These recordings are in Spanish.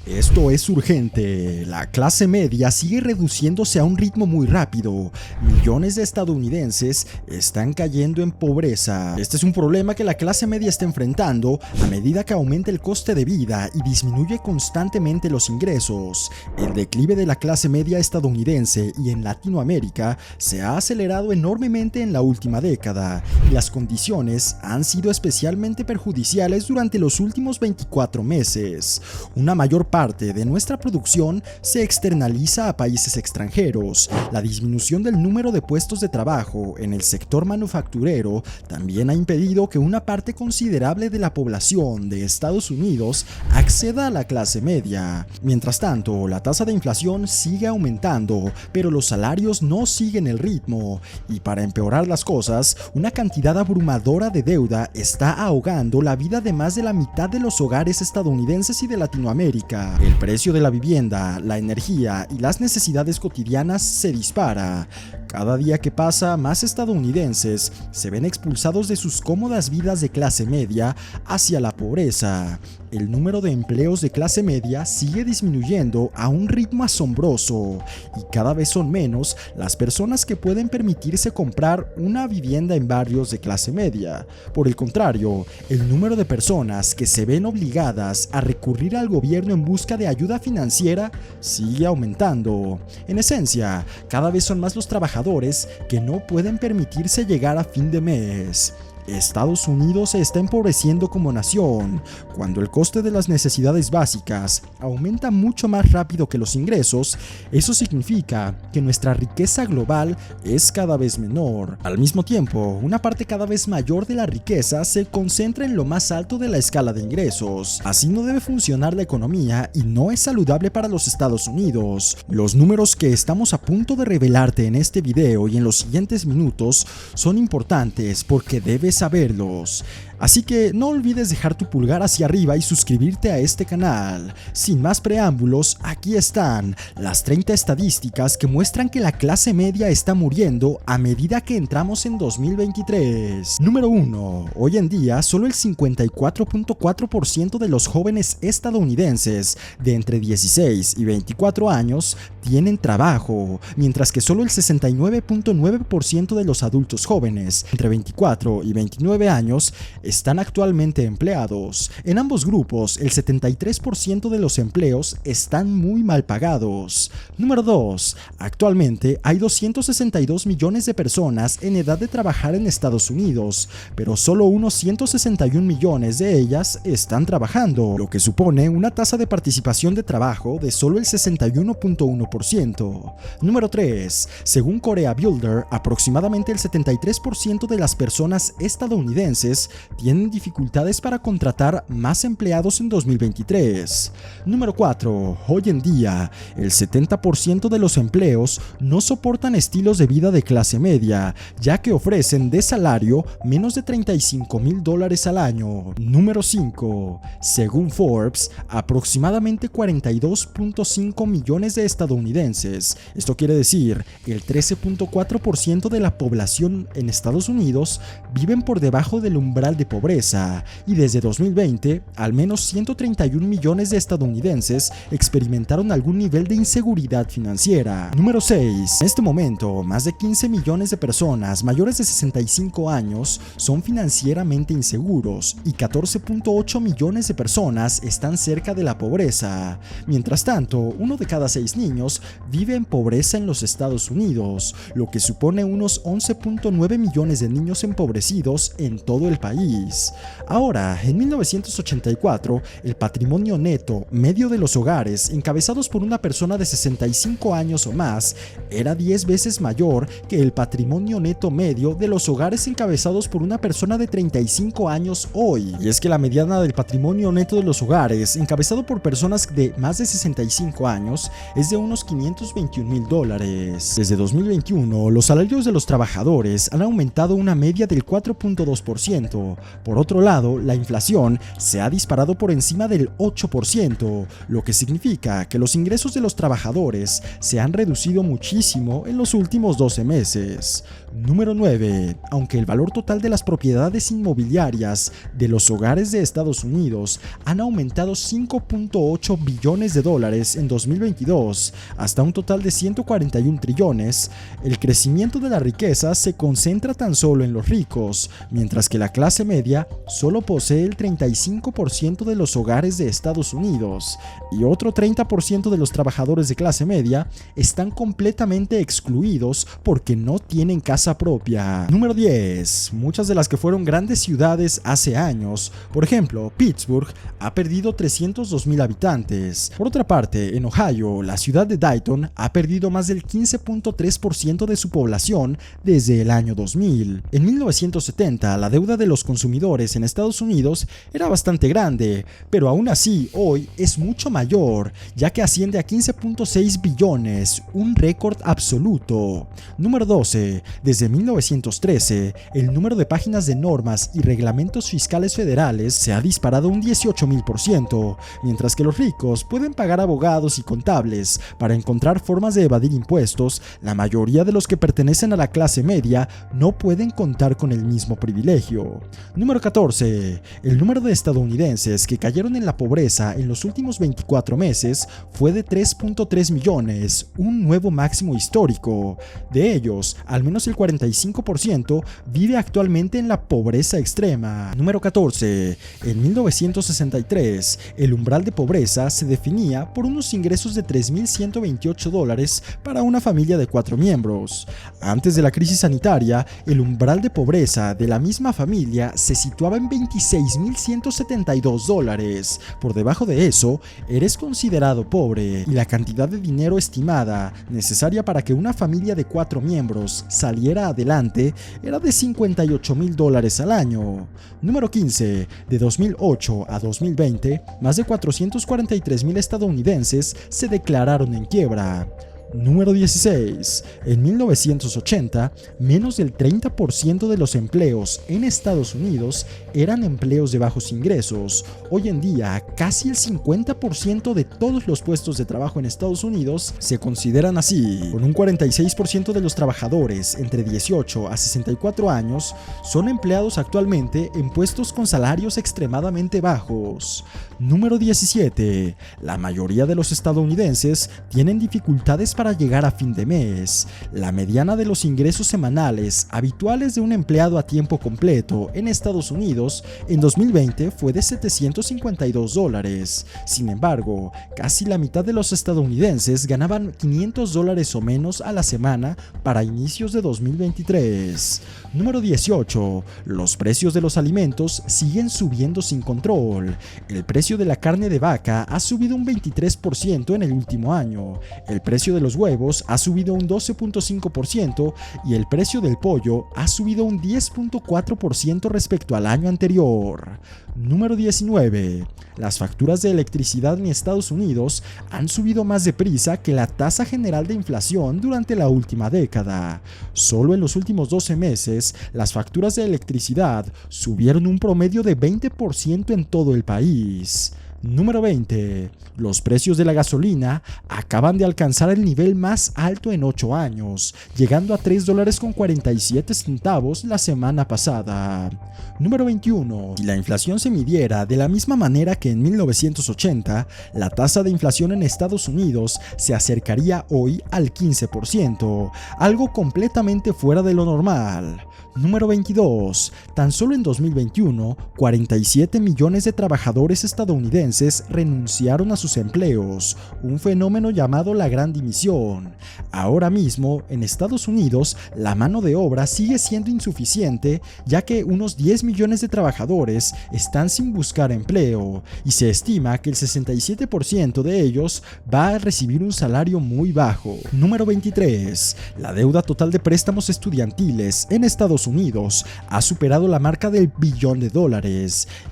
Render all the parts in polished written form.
Esto es urgente. La clase media sigue reduciéndose a un ritmo muy rápido. Millones de estadounidenses están cayendo en pobreza. Este es un problema que la clase media está enfrentando a medida que aumenta el coste de vida y disminuye constantemente los ingresos. El declive de la clase media estadounidense y en Latinoamérica se ha acelerado enormemente en la última década, y las condiciones han sido especialmente perjudiciales durante los últimos 24 meses. Una mayor parte de nuestra producción se externaliza a países extranjeros. La disminución del número de puestos de trabajo en el sector manufacturero también ha impedido que una parte considerable de la población de Estados Unidos acceda a la clase media. Mientras tanto, la tasa de inflación sigue aumentando, pero los salarios no siguen el ritmo. Y para empeorar las cosas, una cantidad abrumadora de deuda está ahogando la vida de más de la mitad de los hogares estadounidenses y de Latinoamérica. El precio de la vivienda, la energía y las necesidades cotidianas se dispara. Cada día que pasa, más estadounidenses se ven expulsados de sus cómodas vidas de clase media hacia la pobreza. El número de empleos de clase media sigue disminuyendo a un ritmo asombroso, y cada vez son menos las personas que pueden permitirse comprar una vivienda en barrios de clase media. Por el contrario, el número de personas que se ven obligadas a recurrir al gobierno en busca de ayuda financiera sigue aumentando. En esencia, cada vez son más los trabajadores que no pueden permitirse llegar a fin de mes. Estados Unidos se está empobreciendo como nación. Cuando el coste de las necesidades básicas aumenta mucho más rápido que los ingresos, eso significa que nuestra riqueza global es cada vez menor. Al mismo tiempo, una parte cada vez mayor de la riqueza se concentra en lo más alto de la escala de ingresos. Así no debe funcionar la economía y no es saludable para los Estados Unidos. Los números que estamos a punto de revelarte en este video y en los siguientes minutos son importantes porque debes saberlos. Así que no olvides dejar tu pulgar hacia arriba y suscribirte a este canal. Sin más preámbulos, aquí están las 30 estadísticas que muestran que la clase media está muriendo a medida que entramos en 2023. Número 1. Hoy en día, solo el 54.4% de los jóvenes estadounidenses de entre 16 y 24 años tienen trabajo, mientras que solo el 69.9% de los adultos jóvenes entre 24 y 29 años están actualmente empleados. En ambos grupos, el 73% de los empleos están muy mal pagados. Número 2. Actualmente hay 262 millones de personas en edad de trabajar en Estados Unidos, pero solo unos 161 millones de ellas están trabajando, lo que supone una tasa de participación de trabajo de solo el 61.1%. Número 3. Según Korea Builder, aproximadamente el 73% de las personas estadounidenses tienen dificultades para contratar más empleados en 2023. Número 4. Hoy en día, el 70% de los empleos no soportan estilos de vida de clase media, ya que ofrecen de salario menos de $35,000 al año. Número 5. Según Forbes, aproximadamente 42.5 millones de estadounidenses, esto quiere decir el 13.4% de la población en Estados Unidos, viven por debajo del umbral de pobreza, y desde 2020, al menos 131 millones de estadounidenses experimentaron algún nivel de inseguridad financiera. Número 6. En este momento, más de 15 millones de personas mayores de 65 años son financieramente inseguros, y 14.8 millones de personas están cerca de la pobreza. Mientras tanto, uno de cada 6 niños vive en pobreza en los Estados Unidos, lo que supone unos 11.9 millones de niños empobrecidos en todo el país. Ahora, en 1984, el patrimonio neto medio de los hogares encabezados por una persona de 65 años o más era 10 veces mayor que el patrimonio neto medio de los hogares encabezados por una persona de 35 años hoy. Y es que la mediana del patrimonio neto de los hogares encabezado por personas de más de 65 años es de unos $521,000. Desde 2021, los salarios de los trabajadores han aumentado una media del 4.2%, Por otro lado, la inflación se ha disparado por encima del 8%, lo que significa que los ingresos de los trabajadores se han reducido muchísimo en los últimos 12 meses. Número 9. Aunque el valor total de las propiedades inmobiliarias de los hogares de Estados Unidos han aumentado 5.8 billones de dólares en 2022 hasta un total de 141 trillones, el crecimiento de la riqueza se concentra tan solo en los ricos, mientras que la clase media solo posee el 35% de los hogares de Estados Unidos y otro 30% de los trabajadores de clase media están completamente excluidos porque no tienen casa propia. Número 10. Muchas de las que fueron grandes ciudades hace años, por ejemplo, Pittsburgh, ha perdido 302,000 habitantes. Por otra parte, en Ohio, la ciudad de Dayton ha perdido más del 15.3% de su población desde el año 2000. En 1970, la deuda de los consumidores en Estados Unidos era bastante grande, pero aún así hoy es mucho mayor, ya que asciende a 15.6 billones, un récord absoluto. Número 12. Desde 1913, el número de páginas de normas y reglamentos fiscales federales se ha disparado un 18,000%, mientras que los ricos pueden pagar abogados y contables para encontrar formas de evadir impuestos. La mayoría de los que pertenecen a la clase media no pueden contar con el mismo privilegio. Número 14. El número de estadounidenses que cayeron en la pobreza en los últimos 24 meses fue de 3.3 millones, un nuevo máximo histórico. De ellos, al menos el 45% vive actualmente en la pobreza extrema. Número 14. En 1963, el umbral de pobreza se definía por unos ingresos de $3,128 para una familia de 4 miembros. Antes de la crisis sanitaria, el umbral de pobreza de la misma familia se situaba en $26,172. Por debajo de eso, eres considerado pobre y la cantidad de dinero estimada necesaria para que una familia de 4 miembros saliera adelante era de $58,000 al año. Número 15. De 2008 a 2020, más de 443,000 estadounidenses se declararon en quiebra. Número 16. En 1980, menos del 30% de los empleos en Estados Unidos eran empleos de bajos ingresos. Hoy en día, casi el 50% de todos los puestos de trabajo en Estados Unidos se consideran así. Con un 46% de los trabajadores entre 18 a 64 años son empleados actualmente en puestos con salarios extremadamente bajos. Número 17. La mayoría de los estadounidenses tienen dificultades para llegar a fin de mes. La mediana de los ingresos semanales habituales de un empleado a tiempo completo en Estados Unidos en 2020 fue de $752. Sin embargo, casi la mitad de los estadounidenses ganaban $500 o menos a la semana para inicios de 2023. Número 18. Los precios de los alimentos siguen subiendo sin control. El precio de la carne de vaca ha subido un 23% en el último año. El precio de los huevos ha subido un 12.5% y el precio del pollo ha subido un 10.4% respecto al año anterior. Número 19. Las facturas de electricidad en Estados Unidos han subido más deprisa que la tasa general de inflación durante la última década. Solo en los últimos 12 meses, las facturas de electricidad subieron un promedio de 20% en todo el país. Número 20. Los precios de la gasolina acaban de alcanzar el nivel más alto en 8 años, llegando a $3.47 la semana pasada. Número 21. Si la inflación se midiera de la misma manera que en 1980, la tasa de inflación en Estados Unidos se acercaría hoy al 15%, algo completamente fuera de lo normal. Número 22. Tan solo en 2021, 47 millones de trabajadores estadounidenses renunciaron a sus empleos, un fenómeno llamado la Gran Dimisión. Ahora mismo, en Estados Unidos, la mano de obra sigue siendo insuficiente, ya que unos 10 millones de trabajadores están sin buscar empleo, y se estima que el 67% de ellos va a recibir un salario muy bajo. Número 23. La deuda total de préstamos estudiantiles en Estados Unidos ha superado la marca del $1 billón,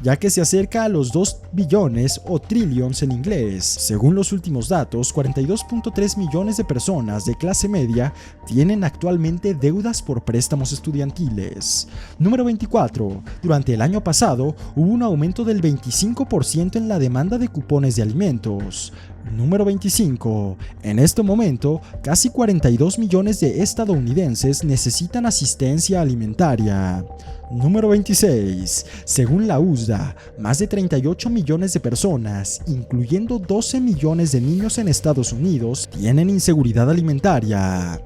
ya que se acerca a los $2 billones billones o trillions en inglés. Según los últimos datos, 42.3 millones de personas de clase media tienen actualmente deudas por préstamos estudiantiles. Número 24. Durante el año pasado hubo un aumento del 25% en la demanda de cupones de alimentos. Número 25. En este momento, casi 42 millones de estadounidenses necesitan asistencia alimentaria. Número 26. Según la USDA, más de 38 millones de personas, incluyendo 12 millones de niños en Estados Unidos, tienen inseguridad alimentaria.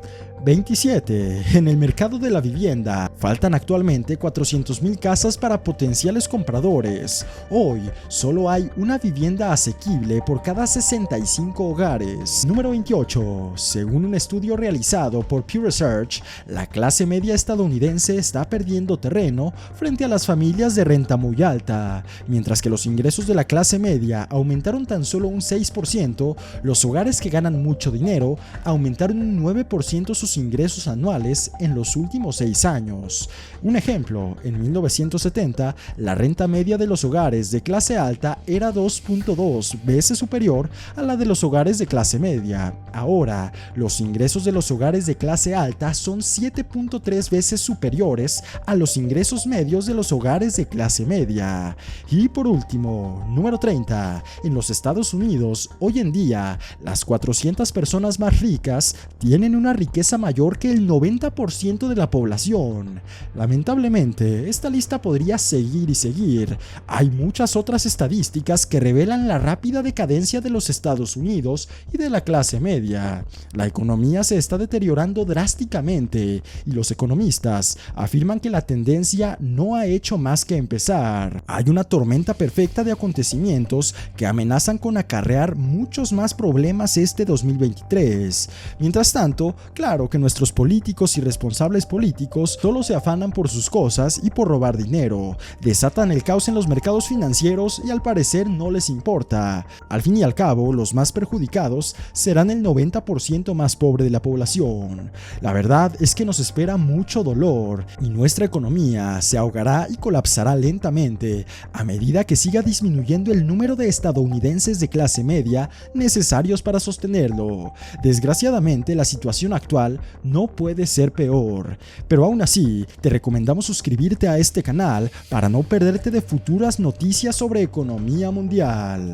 27. En el mercado de la vivienda, faltan actualmente 400,000 casas para potenciales compradores. Hoy, solo hay una vivienda asequible por cada 65 hogares. Número 28. Según un estudio realizado por Pew Research, la clase media estadounidense está perdiendo terreno frente a las familias de renta muy alta. Mientras que los ingresos de la clase media aumentaron tan solo un 6%, los hogares que ganan mucho dinero aumentaron un 9% sus ingresos anuales en los últimos 6 años. Un ejemplo, en 1970, la renta media de los hogares de clase alta era 2.2 veces superior a la de los hogares de clase media. Ahora, los ingresos de los hogares de clase alta son 7.3 veces superiores a los ingresos medios de los hogares de clase media. Y por último, número 30. En los Estados Unidos, hoy en día, las 400 personas más ricas tienen una riqueza mayor que el 90% de la población. Lamentablemente, esta lista podría seguir y seguir. Hay muchas otras estadísticas que revelan la rápida decadencia de los Estados Unidos y de la clase media. La economía se está deteriorando drásticamente y los economistas afirman que la tendencia no ha hecho más que empezar. Hay una tormenta perfecta de acontecimientos que amenazan con acarrear muchos más problemas este 2023. Mientras tanto, claro que nuestros políticos y responsables políticos solo se afanan por sus cosas y por robar dinero, desatan el caos en los mercados financieros y al parecer no les importa. Al fin y al cabo, los más perjudicados serán el 90% más pobre de la población. La verdad es que nos espera mucho dolor y nuestra economía se ahogará y colapsará lentamente a medida que siga disminuyendo el número de estadounidenses de clase media necesarios para sostenerlo. Desgraciadamente, la situación actual no puede ser peor, pero aún así te recomendamos suscribirte a este canal para no perderte de futuras noticias sobre economía mundial.